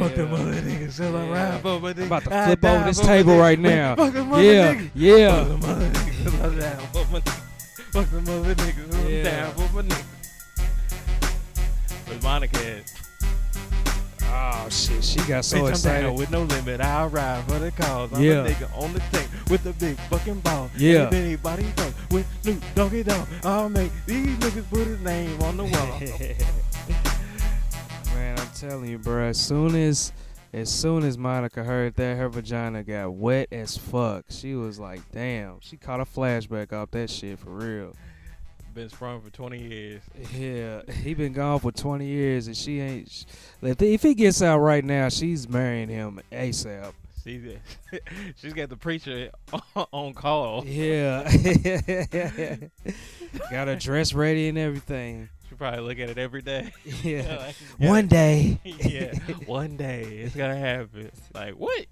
Fuck them other niggas till I ride for my niggas. I'm about to flip over this table right now. Fuck them other niggas. Fuck them other niggas till I down for my niggas. Fuck them other niggas till I'm down for my niggas. With Monica head. Oh shit, she got so Bitch, excited. I'm down with no limit. I'll ride for the cause. I'm Yeah. a nigga on the tank with a big fucking ball. Yeah. If anybody fuck with Snoop Doggy Dogg, I'll make these niggas put his name on the wall. Man, I'm telling you, bro. As soon as Monica heard that, her vagina got wet as fuck. She was like, "Damn!" She caught a flashback off that shit for real. Been sprung for 20 years. Yeah, he been gone for 20 years, and she ain't. If he gets out right now, she's marrying him ASAP. She's got the preacher on call. Yeah, got her dress ready and everything. She probably look at it every day. Yeah, Like, one day. Yeah, one day it's gonna happen. Like what?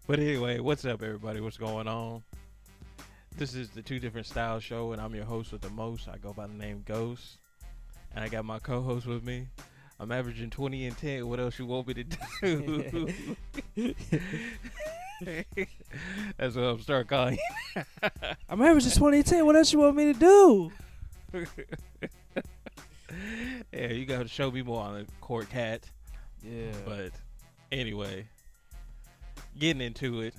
But anyway, what's up, everybody? What's going on? This is the Two Different Styles show, and I'm your host with the most. I go by the name Ghost, and I got my co-host with me. I'm averaging 20 and 10. What else you want me to do? That's what I'm start calling you. I'm averaging 20 and 10. What else you want me to do? Yeah, you got to show me more on the court, cat. Yeah. But anyway, getting into it.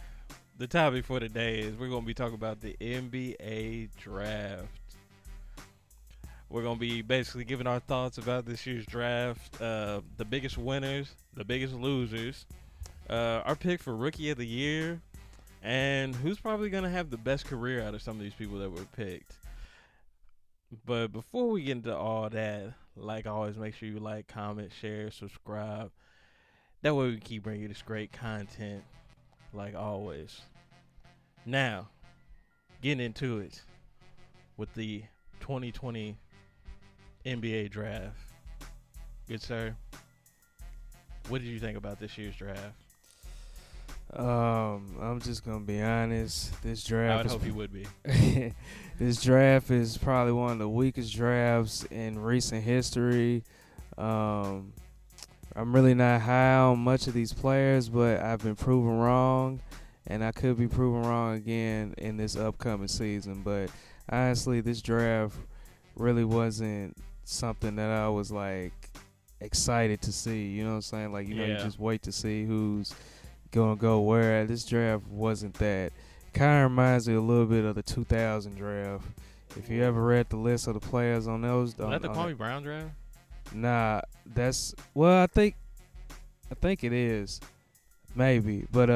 The topic for today is we're going to be talking about the NBA draft. We're going to be basically giving our thoughts about this year's draft, the biggest winners, the biggest losers, our pick for Rookie of the Year, and who's probably going to have the best career out of some of these people that were picked. But before we get into all that, like always, make sure you like, comment, share, subscribe. That way we can keep bringing you this great content. Like always. Now, getting into it with the 2020 NBA draft. Good sir. What did you think about this year's draft? I'm just gonna be honest. This draft. I would hope you would be. This draft is probably one of the weakest drafts in recent history. I'm really not high on much of these players, but I've been proven wrong, and I could be proven wrong again in this upcoming season. But honestly, this draft really wasn't something that I was like excited to see. You know what I'm saying? Like, you just wait to see who's gonna go where. This draft wasn't that. Kind of reminds me a little bit of the 2000 draft. If you ever read the list of the players on those, Was that the Kwame Brown draft? Nah, I think it is. Maybe. But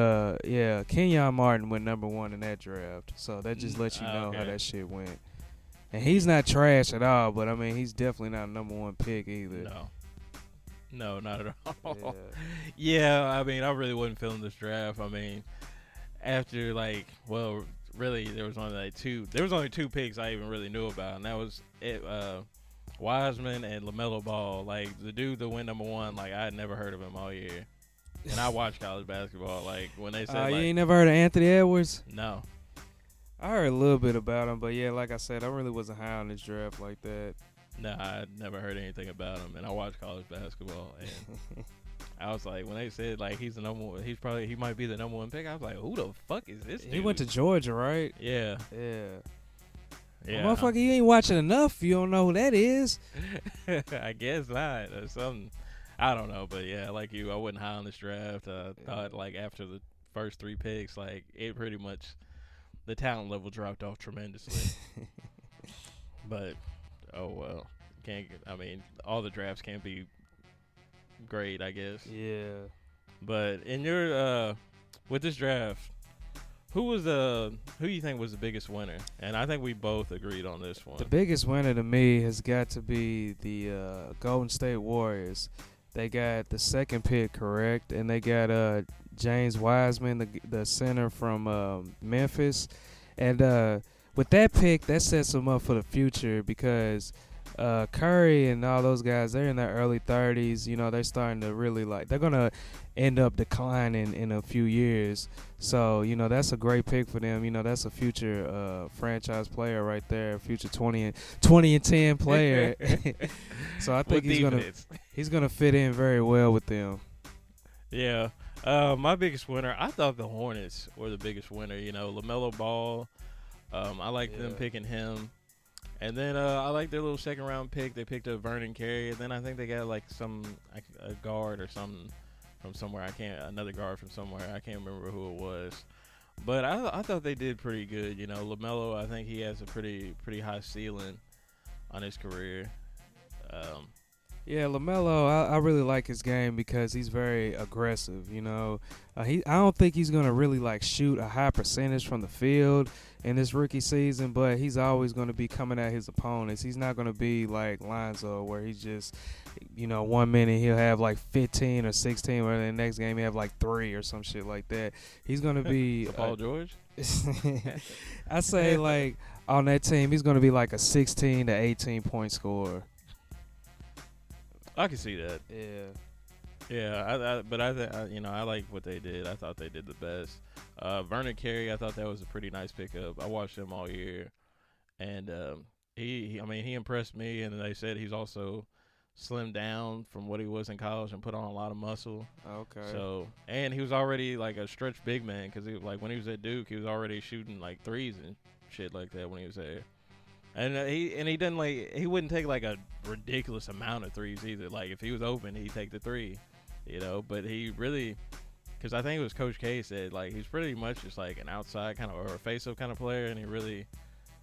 yeah, Kenyon Martin went number 1 in that draft. So that just lets you know how that shit went. And he's not trash at all, but I mean he's definitely not a number 1 pick either. No, not at all. Yeah, I mean I really wasn't feeling this draft. I mean, after really there was only two picks I even really knew about, and that was it. Wiseman and LaMelo Ball, like the dude that went number 1, like I had never heard of him all year, and I watched college basketball. Like when they said, you ain't never heard of Anthony Edwards? No, I heard a little bit about him, but yeah, like I said, I really wasn't high on this draft like that. No, I never heard anything about him, and I watched college basketball, and I was like, when they said like he's the number 1, he might be the number 1 pick, I was like, who the fuck is this dude? He went to Georgia, right? Yeah. Yeah, well, motherfucker, you ain't watching enough. You don't know who that is. I guess not. Or something. I don't know, but yeah, like you, I wasn't high on this draft. Thought like after the first 3 picks, like it pretty much the talent level dropped off tremendously. But oh well, I mean, all the drafts can't be great, I guess. Yeah. But in your with this draft, who you think was the biggest winner? And I think we both agreed on this one. The biggest winner to me has got to be the Golden State Warriors. They got the 2nd pick correct, and they got James Wiseman, the center from Memphis. And with that pick, that sets them up for the future because Curry and all those guys, they're in their early 30s. You know, they're starting to really they're gonna end up declining in a few years. So you know, that's a great pick for them. You know, that's a future franchise player right there, future 20 and 10 player. So I think With defense. he's gonna fit in very well with them. Yeah. My biggest winner, I thought the Hornets were the biggest winner. You know, LaMelo Ball. I like them picking him. And then I like their little second round pick. They picked up Vernon Carey. And then I think they got like a guard or something from somewhere. Another guard from somewhere. I can't remember who it was. But I thought they did pretty good. You know, LaMelo, I think he has a pretty high ceiling on his career. Yeah, LaMelo, I really like his game because he's very aggressive. You know, I don't think he's gonna really shoot a high percentage from the field in this rookie season, but he's always gonna be coming at his opponents. He's not gonna be like Lonzo where he's just, 1 minute he'll have 15 or 16, or the next game he have 3 or some shit like that. He's gonna be Paul George. I say on that team he's gonna be a 16 to 18 point scorer. I can see that. Yeah. Yeah, but I like what they did. I thought they did the best. Vernon Carey, I thought that was a pretty nice pickup. I watched him all year, and he impressed me. And they said he's also slimmed down from what he was in college and put on a lot of muscle. Okay. So, and he was already a stretch big man because when he was at Duke, he was already shooting threes and shit like that when he was there. And he didn't he wouldn't take a ridiculous amount of threes either. If he was open, he'd take the three, But he really, because I think it was Coach K said he's pretty much just an outside kind of or a face-up kind of player, and he really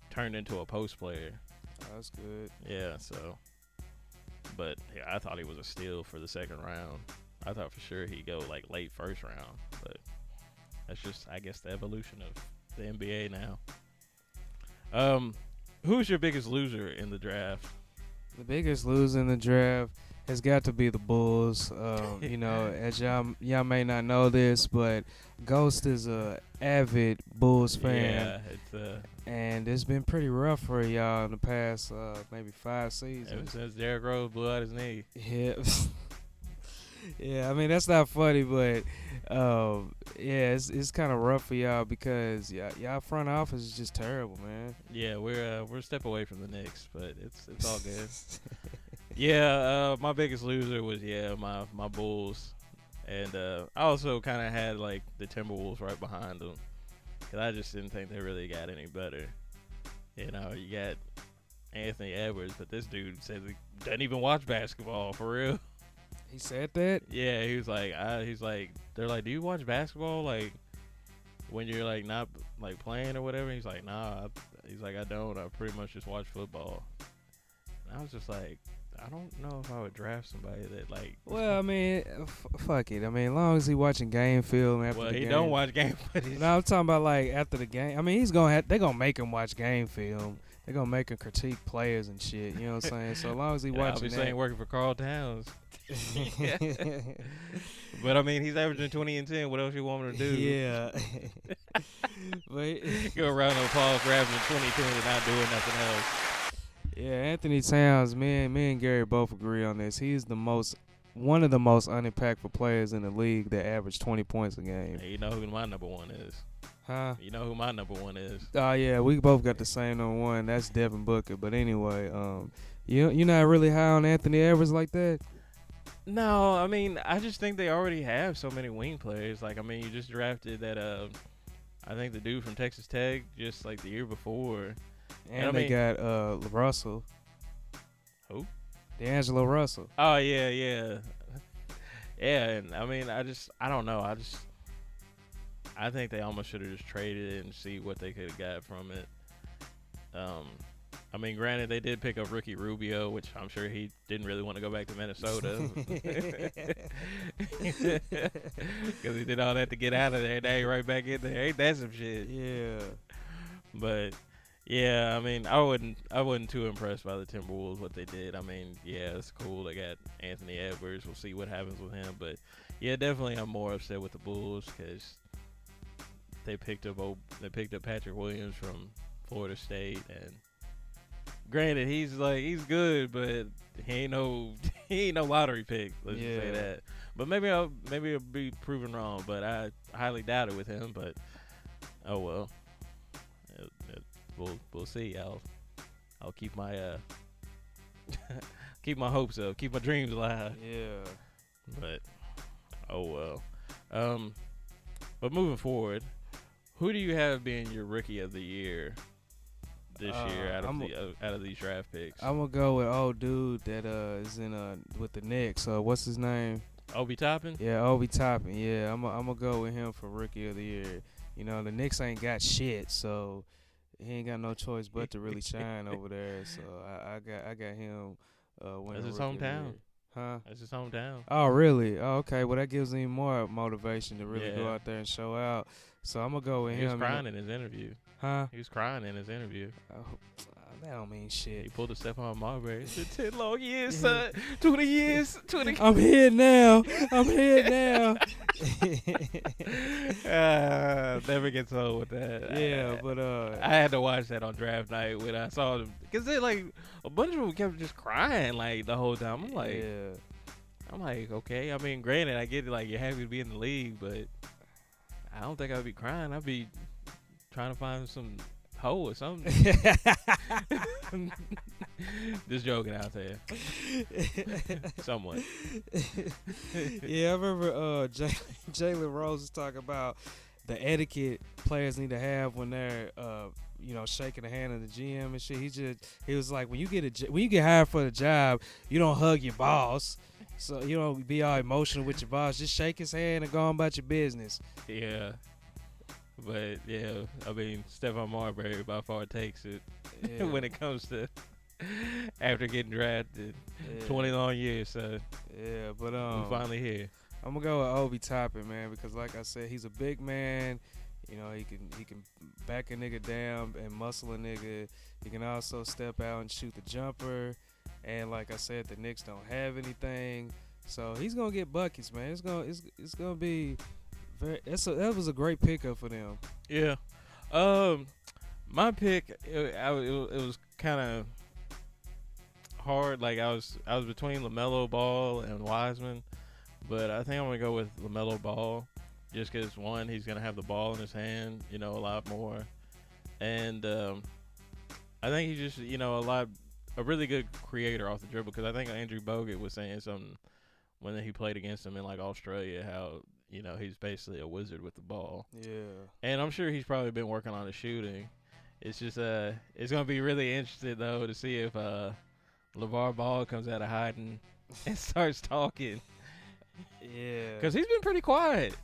turned into a post player. Oh, that's good. Yeah. So, but yeah, I thought he was a steal for the second round. I thought for sure he'd go late first round, but that's just I guess the evolution of the NBA now. Who's your biggest loser in the draft? The biggest loser in the draft has got to be the Bulls. As y'all may not know this, but Ghost is a avid Bulls fan. Yeah, and it's been pretty rough for y'all in the past maybe 5 seasons. Ever since Derrick Rose blew out his knee. Yeah. Yeah, I mean that's not funny, but it's kind of rough for y'all because y'all front office is just terrible, man. Yeah, we're a step away from the Knicks, but it's all good. Yeah, my biggest loser was my Bulls, and I also kind of had the Timberwolves right behind them, cause I just didn't think they really got any better. You got Anthony Edwards, but this dude says he doesn't even watch basketball for real. He said that? Yeah, he was they're do you watch basketball when you're not playing or whatever? He's like, nah. He's like, I don't. I pretty much just watch football. And I was just like, I don't know if I would draft somebody that Well, I mean, fuck it. I mean, as long as he watching game film after the game. Well, he don't watch game footage. No, I'm talking about after the game. I mean, they're gonna make him watch game film. They're gonna make him critique players and shit. You know what I'm saying? So as long as he watching obviously that. Ain't working for Carl Towns. But I mean, he's averaging 20 and 10. What else you want him to do? Yeah. But go around of applause for averaging 22 and not doing nothing else. Yeah, Anthony Towns, me and Gary both agree on this. He's one of the most unimpactful players in the league that average 20 points a game. Hey, you know who my number one is? Huh? You know who my number one is? Oh yeah, we both got the same number one. That's Devin Booker. But anyway, you're not really high on Anthony Edwards like that? No, I mean, I just think they already have so many wing players. You just drafted that I think the dude from Texas Tech just the year before. And they got Russell. Who? D'Angelo Russell. Oh yeah. Yeah, and I mean, I don't know. I think they almost should have just traded it and see what they could have got from it. I mean, granted, they did pick up Ricky Rubio, which I'm sure he didn't really want to go back to Minnesota. Because he did all that to get out of there. Now he right back in there. Ain't that some shit? Yeah. But, yeah, I mean, I wasn't too impressed by the Timberwolves, what they did. I mean, yeah, it's cool. They got Anthony Edwards. We'll see what happens with him. But, yeah, definitely I'm more upset with the Bulls because they picked up Patrick Williams from Florida State, and Granted, he's good, but he ain't no he ain't no lottery pick. Let's just say Yeah. that. But maybe I'll be proven wrong. But I highly doubt it with him. But oh well, we'll see. I'll keep my keep my hopes up, keep my dreams alive. Yeah. But oh well. Um, but moving forward, who do you have being your rookie of the year this year out of these draft picks? I'm gonna go with old dude that is in with the Knicks. What's his name? Obi Toppin? Yeah, Obi Toppin. Yeah, I'm gonna go with him for rookie of the year. You know, the Knicks ain't got shit, so he ain't got no choice but to really shine over there. So I got him winning That's his rookie of the hometown. year. Huh? That's his hometown. Oh, really? Oh, okay. Well, that gives him more motivation to really go Yeah. out there and show out. So I'm gonna go with He him. was crying in his interview. Huh? He was crying in his interview. Oh, that don't mean He shit. pulled a Stephon Marbury. He said, 10 long years, son. 20 years. 20. I'm here now. I'm here now. Never gets old with that. Yeah, but I had to watch that on draft night when I saw them. Because they like, a bunch of them kept just crying like the whole time. yeah. I'm like, okay. I mean, granted, I get it. Like, you're happy to be in the league, but I don't think I'd be crying. I'd be trying to find some hoe or something. Just joking out there. Somewhat. Yeah, I remember Jalen Rose was talking about the etiquette players need to have when they're shaking the hand of the GM and shit. He was like, when you get hired for the job, you don't hug your boss. So you don't be all emotional with your boss. Just shake his hand and go on about your business. Yeah. But, yeah, I mean, Stephon Marbury by far takes it when it comes to after getting drafted. 20 long years, so yeah, but we're finally here. I'm gonna go with Obi Toppin, man, because like I said, he's a big man. You know, he can back a nigga down and muscle a nigga. He can also step out and shoot the jumper. And like I said, the Knicks don't have anything, so he's gonna get buckets, man. It's gonna be that was a great pickup for them. Yeah. My pick, it was kind of hard. Like I was between LaMelo Ball and Wiseman, but I think I'm gonna go with LaMelo Ball, just because one, he's gonna have the ball in his hand, a lot more, and I think he's just a really good creator off the dribble. Because I think Andrew Bogut was saying something when he played against him in like Australia, how he's basically a wizard with the ball. Yeah. And I'm sure he's probably been working on his shooting. It's just it's gonna be really interesting though to see if LeVar Ball comes out of hiding and starts talking. Yeah. Because he's been pretty quiet.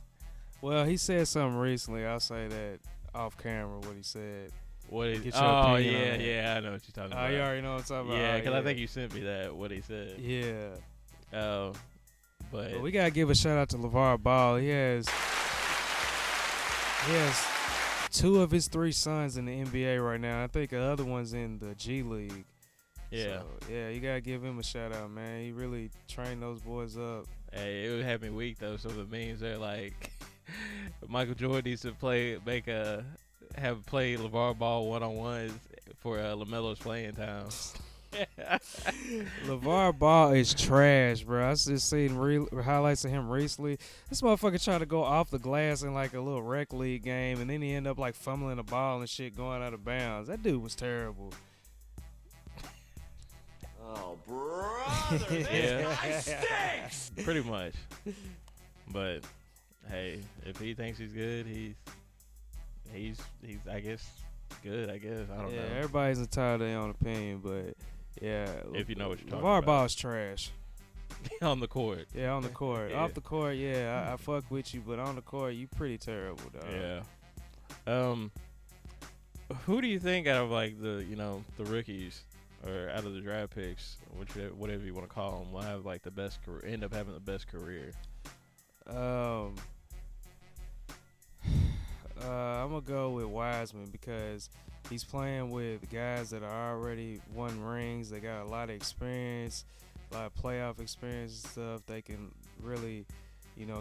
Well, he said something recently. I'll say that off camera what he said. What is? Get your Oh opinion on that. yeah, I know what you're talking about. You already know what I'm talking about. Yeah, because I think you sent me that what he said. Yeah. But we gotta give a shout out to LeVar Ball. He has 2 of his 3 sons in the NBA right now. I think the other one's in the G League. yeah. So, yeah, you gotta give him a shout out, man. He really trained those boys up. Hey, it would have me weak though. So the memes are like, Michael Jordan needs to play LeVar Ball one-on-ones for LaMelo's playing time. LeVar Ball is trash, bro. I just seen highlights of him recently. This motherfucker tried to go off the glass in like a little rec league game, and then he ended up like fumbling the ball and shit going out of bounds. That dude was terrible. Oh, brother, this guy stinks! Pretty much. But hey, if he thinks he's good, he's I guess good. I guess I don't know. Everybody's entitled to their own opinion, but yeah, If you know what you're talking LeVar about. Ball's trash. On the court. Yeah, on the court. Yeah. Off the court, yeah, I fuck with you, but on the court, you pretty terrible, dog. Yeah. Who do you think out of like the rookies or out of the draft picks, whatever you want to call them, will have like the best career, end up having the best career? I'm gonna go with Wiseman because he's playing with guys that are already won rings. They got a lot of experience, a lot of playoff experience and stuff. They can really,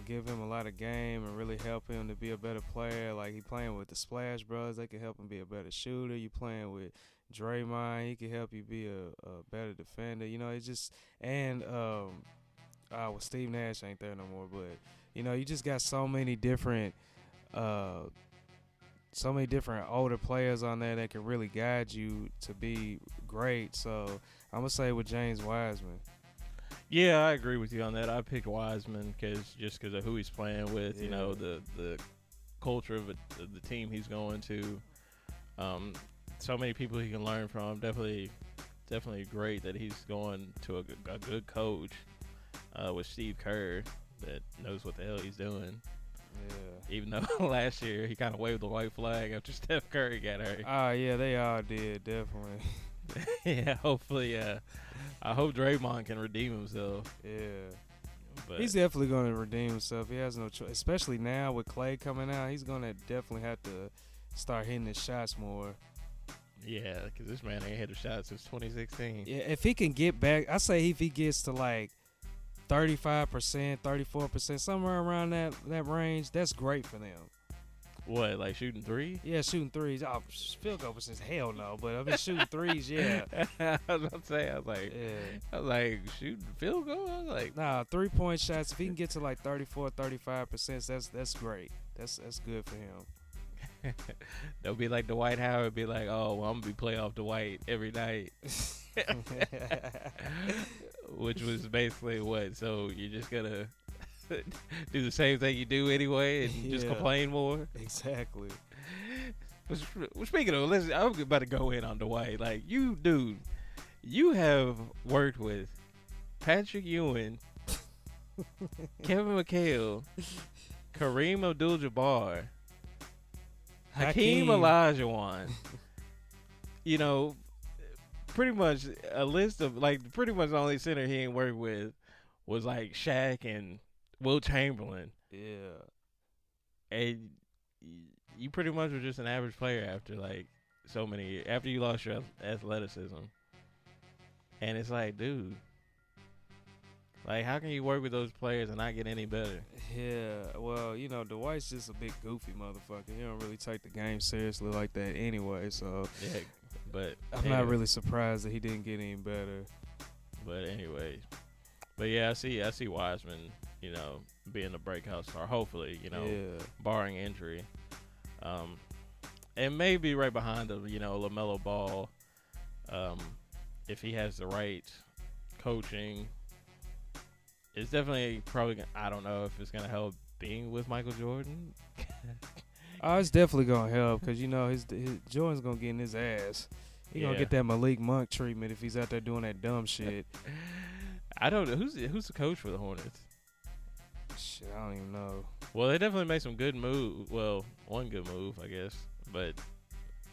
give him a lot of game and really help him to be a better player. Like he playing with the Splash Brothers, they can help him be a better shooter. You playing with Draymond, he can help you be a better defender. You know, it's just and well, Steve Nash ain't there no more, but you know, you just got uh, so many different older players on there that can really guide you to be great. So I'm gonna say with James Wiseman. Yeah, I agree with you on that. I picked Wiseman because of who he's playing with. You know, the culture of the team he's going to. So many people he can learn from. Definitely great that he's going to a good coach with Steve Kerr that knows what the hell he's doing. Yeah. Even though last year he kind of waved the white flag after Steph Curry got hurt. Oh yeah, they all did definitely. Yeah, hopefully. I hope Draymond can redeem himself. Yeah. But He's definitely going to redeem himself. He has no choice, especially now with Clay coming out. He's going to definitely have to start hitting his shots more. yeah, because this man ain't hit a shot since 2016. Yeah, if he can get back, I say if he gets to like 35%, 34%, somewhere around that range, that's great for them. What, like shooting three? Yeah, shooting threes. Oh, field goal percentage, hell no. But I've been shooting threes, yeah. I was about to say, I was like, shooting field goal? I was like, Nah, 3-point shots. If he can get to like 34, 35%, that's great. That's good for him. they'll be like Dwight Howard, be like, oh, well, I'm gonna be playoff Dwight every night. Which was basically what? So you're just gonna do the same thing you do anyway and just complain more? Exactly. Well, speaking of, I'm about to go in on Dwight. Like, you have worked with Patrick Ewing, Kevin McHale, Kareem Abdul-Jabbar, Hakeem Olajuwon. You know, pretty much a list of, like, pretty much the only center he ain't worked with was, like, Shaq and Will Chamberlain. Yeah. And you pretty much were just an average player after, like, so many years. After you lost your athleticism. And it's like, dude, like, how can you work with those players and not get any better? Yeah, well, you know, Dwight's just a big goofy motherfucker. He don't really take the game seriously like that anyway, so Yeah, but I'm not really surprised that he didn't get any better. But anyway, but yeah, I see Wiseman, you know, being the breakout star. Hopefully, you know, barring injury, and maybe right behind him, you know, LaMelo Ball, if he has the right coaching. It's definitely probably. I don't know if it's gonna help being with Michael Jordan. Oh, it's definitely gonna help because you know his Jordan's gonna get in his ass. He gonna get that Malik Monk treatment if he's out there doing that dumb shit. I don't know who's the coach for the Hornets. Shit, I don't even know. Well, they definitely made some good moves. Well, one good move, I guess, but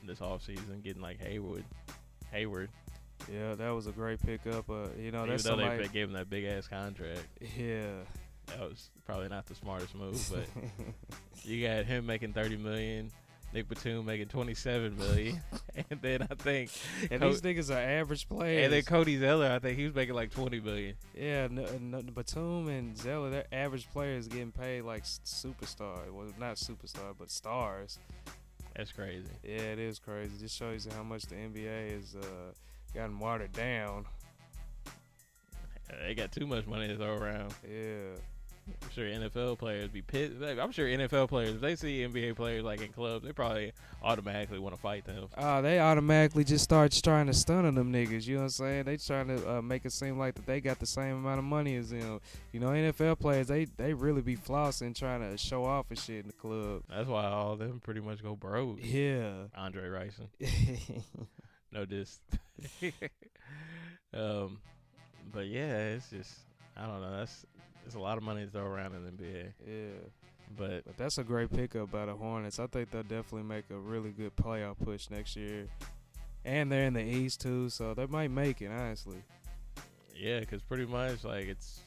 this offseason getting like Hayward. Yeah, that was a great pickup. You know, even that's though somebody. they gave him that big ass contract. Yeah. That was probably not the smartest move, but you got him making $30 million, Nick Batum making $27 million, and then I think these niggas are average players. And then Cody Zeller, I think he was making like $20 million. Yeah, Batum and Zeller, they're average players getting paid like superstar. Well, not superstar, but stars. That's crazy. Yeah, it is crazy. Just shows you how much the NBA has gotten watered down. They got too much money to throw around. Yeah. I'm sure NFL players be pissed. I'm sure NFL players, if they see NBA players like in clubs, they probably automatically want to fight them. They automatically just start trying to stun on them niggas. You know what I'm saying? They trying to make it seem like that they got the same amount of money as them. You know, NFL players, they really be flossing, trying to show off and shit in the club. That's why all of them pretty much go broke. Yeah. Andre Rison. No diss. But yeah, it's just, I don't know. It's a lot of money to throw around in the NBA. Yeah. But that's a great pickup by the Hornets. I think they'll definitely make a really good playoff push next year. And they're in the East, too, so they might make it, honestly. Yeah, because pretty much, like, it's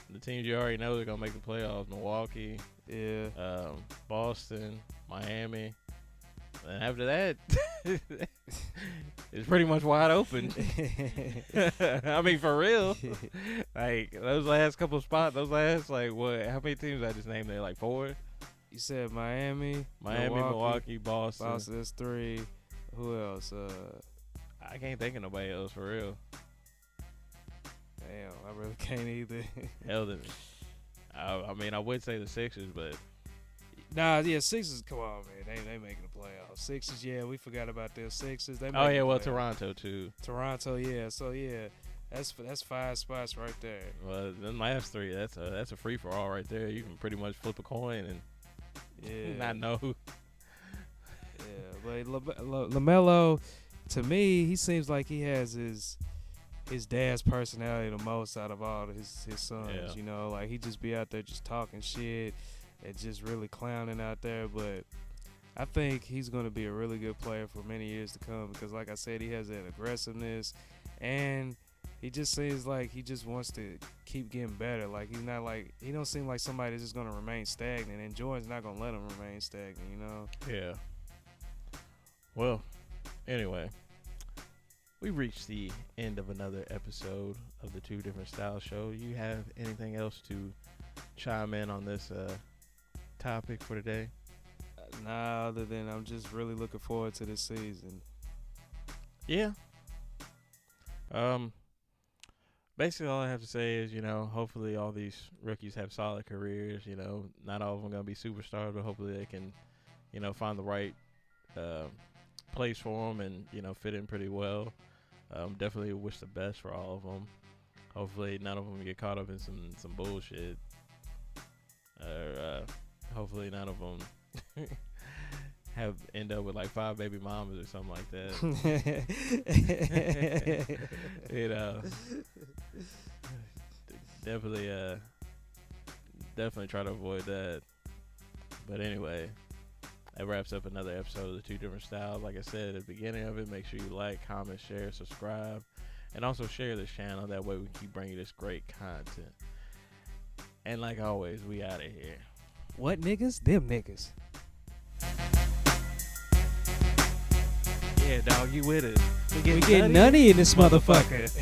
the teams you already know they're going to make the playoffs. Milwaukee. Yeah. Boston. Miami. And after that, it's pretty much wide open. I mean, for real. Like, those last couple of spots, like, what? How many teams I just named there? Like 4? You said Miami, Milwaukee, Boston. Boston, that's 3. Who else? I can't think of nobody else for real. Damn, I really can't either. Hell, I mean, I would say the Sixers, but Nah, yeah, Sixers. Come on, man, they making the playoffs. Sixers, yeah, we forgot about them Sixers. They oh making yeah, the well playoffs. Toronto too. Toronto, yeah. So yeah, that's 5 spots right there. Well, then last three, that's a free for all right there. You can pretty much flip a coin and not know. Yeah, but LaMelo, to me, he seems like he has his dad's personality the most out of all of his sons. Yeah. You know, like he just be out there just talking shit and just really clowning out there. But I think he's going to be a really good player for many years to come because, like I said, he has that aggressiveness and he just seems like he just wants to keep getting better. Like he's not like he don't seem like somebody that's just going to remain stagnant, and Jordan's not going to let him remain stagnant. You know? Yeah. Well, anyway, we reached the end of another episode of the Two Different Styles Show. You have anything else to chime in on this topic for today? Nah, other than I'm just really looking forward to this season. Yeah. Basically, all I have to say is, hopefully all these rookies have solid careers. Not all of them going to be superstars, but hopefully they can, find the right place for them and, fit in pretty well. Definitely wish the best for all of them. Hopefully none of them get caught up in some bullshit. Hopefully none of them end up with like 5 baby mamas or something like that. Definitely try to avoid that. But anyway, that wraps up another episode of the Two Different Styles. Like I said at the beginning of it, make sure you like, comment, share, subscribe, and also share this channel. That way we can keep bringing this great content. And like always, we out of here. What niggas? Them niggas. Yeah, dog, you with it. We getting nutty in this motherfucker.